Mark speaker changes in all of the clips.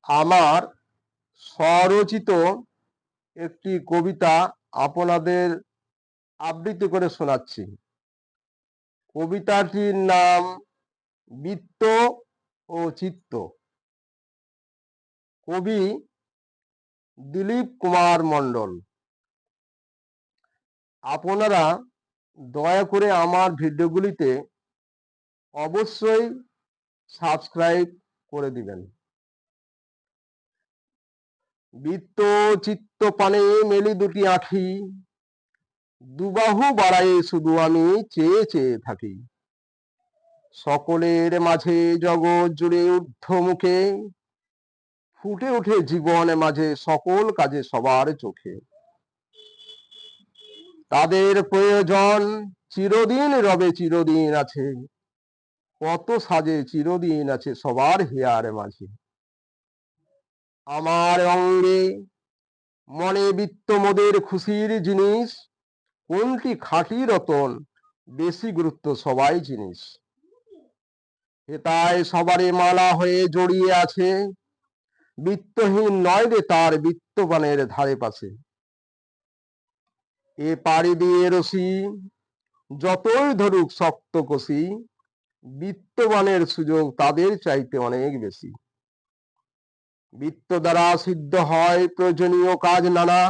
Speaker 1: আমার স্বরচিত একটি কবিতা আপনাদের আবৃত্তি করে শোনাচ্ছি। কবিতাটির নাম বৃত্ত ও চিত্ত। কবি দিলীপ কুমার মণ্ডল। আপনারা দয়া করে আমার ভিডিওগুলিতে অবশ্যই সাবস্ক্রাইব করে দিবেন। বৃত্ত চিত্ত পানে মেলি দুটি আঁখি, দুবাহু বাড়ায়ে শুধু আমি চেয়ে চেয়ে থাকি। সকলের মাঝে জগৎ জুড়ে ঊর্ধ্বমুখে ফুটে ওঠে জীবন মাঝে সকল কাজে সবার চোখে। তাদের প্রয়োজন চিরদিন রবে চিরদিন আছে, কত সাজে চিরদিন আছে সবার হিয়ার মাঝে। আমার অঙ্গে মনে বৃত্ত মোদের খুশির জিনিস, কোনটি খাঁটি রতন বেশি গুরুত্ব সবাই জিনিস। হেতায় সবারে মালা হয়ে জড়িয়ে আছে, বৃত্তহীন নয় রে তার বৃত্তবানের ধারে পাশে। এ পাড়ি দিয়ে রশি যতই ধরুক শক্ত কষি, বৃত্তবানের সুযোগ তাদের চাইতে অনেক বেশি। বৃত্ত দ্বারা সিদ্ধ হয় প্রয়োজনীয় কাজ নানা,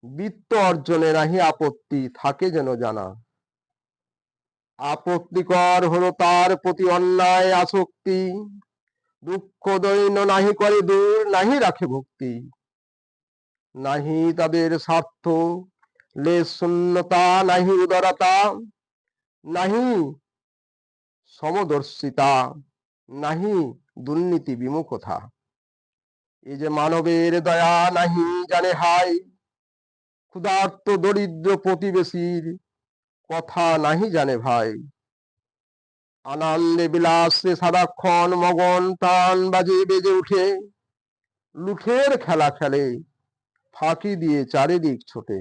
Speaker 1: বৃত্ত অর্জনে নাহি আপত্তি থাকে যেন জানা। আপত্তিকর হলো তার প্রতি অন্যায় আসক্তি, দুঃখ দৈন্য নাহি করে দূর নাহি রাখে ভক্তি। নাহি তাদের স্বার্থ লেশ শূন্যতা, নাহি উদারতা, নাহি সমদর্শিতা, নাহি দুর্নীতি বিমুখতা। এই যে মানবের দয়া নাহি জানে হাই, ক্ষুধার্ত দরিদ্র প্রতিবেশীর কথা নাহি জানে ভাই। আনন্দে বিলাসে সারাক্ষণ মগন, প্রাণ বাজে বেজে উঠে, লুঠের খেলা খেলে ফাঁকি দিয়ে চারিদিক ছোটে।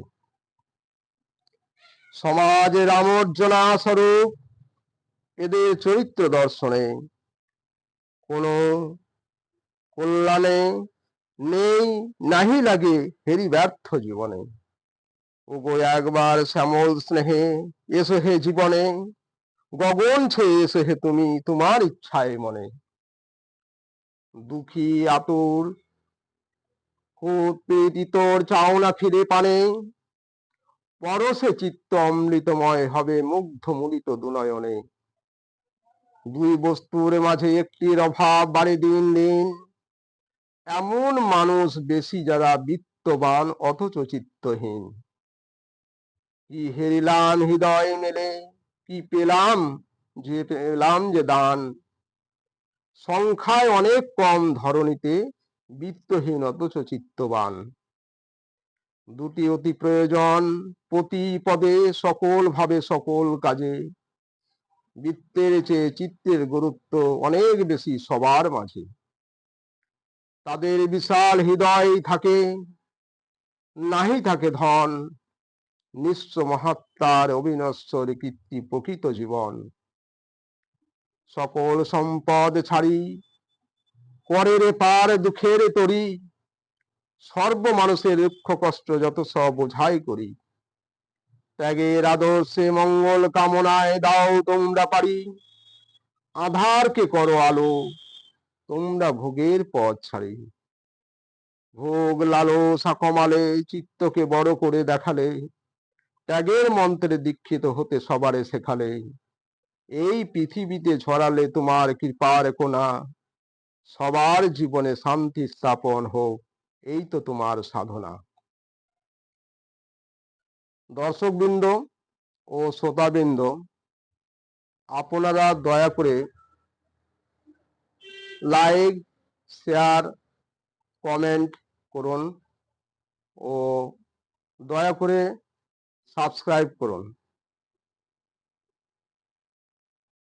Speaker 1: সমাজের আমর্জনা স্বরূপ এদের চরিত্র দর্শনে কোনো কল্যাণে নেই নাহি লাগে হেরি ব্যর্থ জীবনে। ওগো একবার শ্যামল স্নেহে এসো হে জীবনে, গগন ছেয়ে এসো হে তুমি তোমার ইচ্ছায় মনে। দুঃখী আতুর তোর চাও না ফিরে পানে, পরশে চিত্ত অমৃতময় হবে মুগ্ধ মুদিত দুনয়নে। দুই বস্তুর মাঝে একটির অভাব বাড়ে দিন দিন, এমন মানুষ বেশি যারা বিত্তবান অথচ চিত্তহীন। কি হেরিলাম হৃদয় মেলে, কি পেলাম যে দান, সংখ্যায় অনেক কম ধরণীতে বিত্তহীন অথচ চিত্তবান। দুটি অতি প্রয়োজন প্রতি পদে সকল ভাবে সকল কাজে, বৃত্তের চেয়ে চিত্তের গুরুত্ব অনেক বেশি সবার মাঝে। তাদের বিশাল হৃদয় থাকে নাহি থাকে ধন, নিঃস্ব মহাত্মার অবিনশ্বর কীর্তি প্রকৃত জীবন। সকল সম্পদ ছাড়ি করে রে পার দুঃখের তরি, সর্ব মানুষের দুঃখ কষ্ট যত সব বোঝাই করি। ত্যাগের আদর্শে মঙ্গল কামনায় দাও তোমরা পারি, আধারকে করো আলো তোমরা ভোগের পথ ছাড়ি। ভোগ লালসা কমালে চিত্তকে বড় করে দেখালে, ত্যাগের মন্ত্রে দীক্ষিত হতে সবারে শেখালে, এই পৃথিবীতে ছড়ালে তোমার কৃপার কোনা, সবার জীবনে শান্তি স্থাপন হোক এই তো তোমার সাধনা। দর্শকবৃন্দ ও শ্রোতাবৃন্দ, আপনারা দয়া করে লাইক শেয়ার কমেন্ট করুন ও দয়া করে সাবস্ক্রাইব করুন।